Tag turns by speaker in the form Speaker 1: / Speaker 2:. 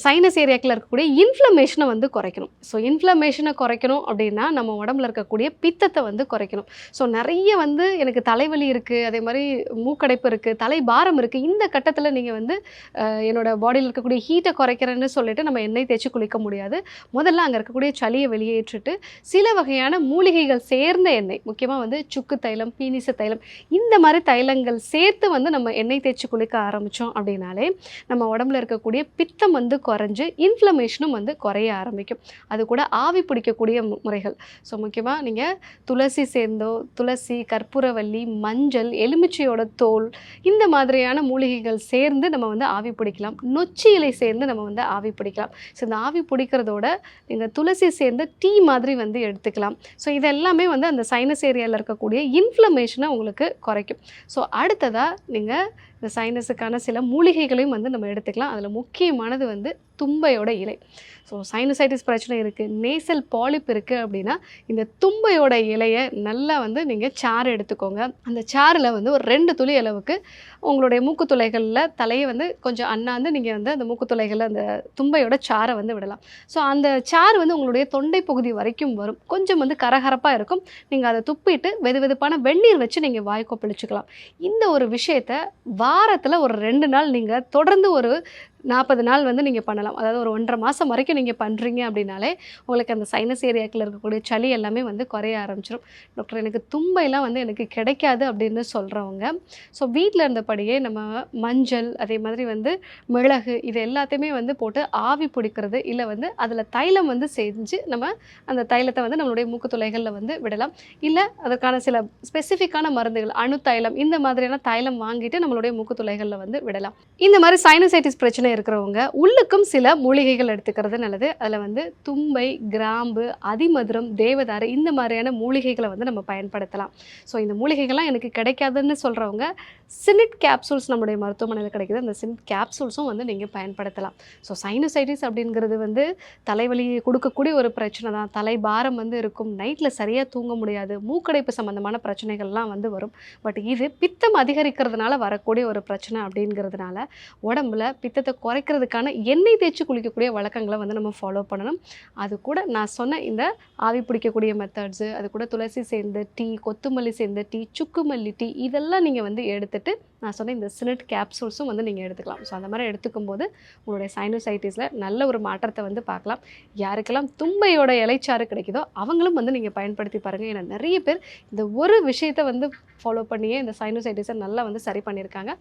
Speaker 1: Sinus ஏரியாக்கில் இருக்கக்கூடிய இன்ஃப்ளமேஷனை வந்து குறைக்கணும். ஸோ இன்ஃப்ளமேஷனை குறைக்கணும் அப்படின்னா நம்ம உடம்புல இருக்கக்கூடிய பித்தத்தை வந்து குறைக்கணும். ஸோ நிறைய வந்து எனக்கு தலைவலி இருக்குது, அதே மாதிரி மூக்கடைப்பு இருக்குது, தலை பாரம் இருக்குது, இந்த கட்டத்தில் நீங்கள் வந்து என்னோட பாடியில் இருக்கக்கூடிய ஹீட்டை குறைக்கிறேன்னு சொல்லிட்டு நம்ம எண்ணெய் தேய்ச்சி குளிக்க முடியாது. முதல்ல அங்கே இருக்கக்கூடிய சளியை வெளியேற்றிட்டு சில வகையான மூலிகைகள் சேர்ந்த எண்ணெய், முக்கியமாக வந்து சுக்கு தைலம், பீனிச தைலம், இந்த மாதிரி தைலங்கள் சேர்த்து வந்து நம்ம எண்ணெய் தேய்ச்சி குளிக்க ஆரம்பித்தோம் அப்படின்னாலே நம்ம உடம்புல இருக்கக்கூடிய பித்தம் வந்து குறைஞ்சு இன்ஃப்ளமேஷனும் வந்து குறைய ஆரம்பிக்கும். அது கூட ஆவி பிடிக்கக்கூடிய முறைகள். ஸோ முக்கியமாக நீங்கள் துளசி சேர்ந்தோ, துளசி, கற்பூரவல்லி, மஞ்சள், எலுமிச்சையோட தோல், இந்த மாதிரியான மூலிகைகள் சேர்ந்து நம்ம வந்து ஆவி பிடிக்கலாம். நொச்சி இலை சேர்ந்து நம்ம வந்து ஆவி பிடிக்கலாம். ஸோ இந்த ஆவி பிடிக்கிறதோட நீங்கள் துளசி சேர்ந்து டீ மாதிரி வந்து எடுத்துக்கலாம். ஸோ இதெல்லாமே வந்து அந்த சைனஸ் ஏரியாவில் இருக்கக்கூடிய இன்ஃப்ளமேஷனை உங்களுக்கு குறைக்கும். ஸோ அடுத்ததாக நீங்கள் இந்த சைனஸுக்கான சில மூலிகைகளையும் வந்து நம்ம எடுத்துக்கலாம். அதில் முக்கியமானது வந்து தும்பையோட இலை. ஸோ சைனசைட்டிஸ் பிரச்சனை இருக்குது, நேசல் பாலிப் இருக்குது அப்படின்னா இந்த தும்பையோட இலையை நல்லா வந்து நீங்கள் சாறு எடுத்துக்கோங்க. அந்த சாறில் வந்து ஒரு 2 துளி அளவுக்கு உங்களுடைய மூக்குத்துளைகளில் தலையை வந்து கொஞ்சம் அண்ணாந்து நீங்கள் வந்து அந்த மூக்குத்துளைகளில் அந்த தும்பையோட சாறை வந்து விடலாம். ஸோ அந்த சாறு வந்து உங்களுடைய தொண்டை பகுதி வரைக்கும் வரும். கொஞ்சம் வந்து கரகரப்பாக இருக்கும். நீங்கள் அதை துப்பிட்டு வெதுவெதுப்பான வெந்நீர் வச்சு நீங்கள் வாய் கொப்பளிச்சுக்கலாம். இந்த ஒரு விஷயத்தை வாரத்தில் ஒரு 2 நாள் நீங்கள் தொடர்ந்து ஒரு 40 நாள் வந்து நீங்கள் பண்ணலாம். அதாவது ஒரு 1.5 மாதம் வரைக்கும் நீங்கள் பண்ணுறீங்க அப்படின்னாலே உங்களுக்கு அந்த சைனஸ் ஏரியாக்கில் இருக்கக்கூடிய சளி எல்லாமே வந்து குறைய ஆரம்பிச்சிடும். டாக்டர் எனக்கு தும்பைலாம் வந்து எனக்கு கிடைக்காது அப்படின்னு சொல்கிறவங்க, ஸோ வீட்டில் இருந்தபடியே நம்ம மஞ்சள், அதே மாதிரி வந்து மிளகு, இது எல்லாத்தையுமே வந்து போட்டு ஆவி பிடிக்கிறது, இல்லை வந்து அதில் தைலம் வந்து செஞ்சு நம்ம அந்த தைலத்தை வந்து நம்மளுடைய மூக்கு துளைகளில் வந்து விடலாம். இல்லை அதற்கான சில ஸ்பெசிஃபிக்கான மருந்துகள், அணு தைலம், இந்த மாதிரியான தைலம் வாங்கிட்டு நம்மளுடைய மூக்கு துளைகளில் வந்து விடலாம். இந்த மாதிரி சைனசைட்டிஸ் பிரச்சனை இருக்கிறவங்க உள்ளுக்கும் சில மூலிகைகள் எடுத்துக்கிறது நல்லது. அதில் வந்து தும்பை, கிராம்பு, அதிமதுரம், தேவதாரு, இந்த மாதிரியான மூலிகைகளை வந்து நம்ம பயன்படுத்தலாம். ஸோ இந்த மூலிகைகள்லாம் எனக்கு கிடைக்காதுன்னு சொல்கிறவங்க சினிட் கேப்சூல்ஸ் நம்மளுடைய மருத்துவமனையில் கிடைக்குது. அந்த சினிட் கேப்சூல்ஸும் வந்து நீங்கள் பயன்படுத்தலாம். ஸோ சைனசைட்டிஸ் அப்படிங்கிறது வந்து தலைவலியை கொடுக்கக்கூடிய ஒரு பிரச்சனை தான். தலை பாரம் வந்து இருக்கும், நைட்டில் சரியாக தூங்க முடியாது, மூக்கடைப்பு சம்மந்தமான பிரச்சனைகள்லாம் வந்து வரும். பட் இது பித்தம் அதிகரிக்கிறதுனால வரக்கூடிய ஒரு பிரச்சனை அப்படிங்கிறதுனால உடம்புல பித்தத்தை குறைக்கிறதுக்கான எண்ணெய் தேய்ச்சி குளிக்கக்கூடிய வழக்கங்களை வந்து நம்ம ஃபாலோ பண்ணணும். அது கூட நான் சொன்ன இந்த ஆவி பிடிக்கக்கூடிய மெத்தட்ஸு, அது கூட துளசி சேர்ந்த டீ, கொத்துமல்லி சேர்ந்த டீ, சுக்குமல்லி டீ, இதெல்லாம் நீங்கள் வந்து எடுத்துகிட்டு நான் சொன்ன இந்த சினட் கேப்சூல்ஸும் வந்து நீங்கள் எடுத்துக்கலாம். ஸோ அந்த மாதிரி எடுத்துக்கும் போது உங்களுடைய சைனசைட்டிஸில் நல்ல ஒரு மாற்றத்தை வந்து பார்க்கலாம். யாருக்கெல்லாம் தும்பையோட இலைச்சாறு கிடைக்குதோ அவங்களும் வந்து நீங்கள் பயன்படுத்தி பாருங்கள். ஏன்னா நிறைய பேர் இந்த ஒரு விஷயத்தை வந்து ஃபாலோ பண்ணியே இந்த சைனசைட்டிஸை நல்லா வந்து சரி பண்ணியிருக்காங்க.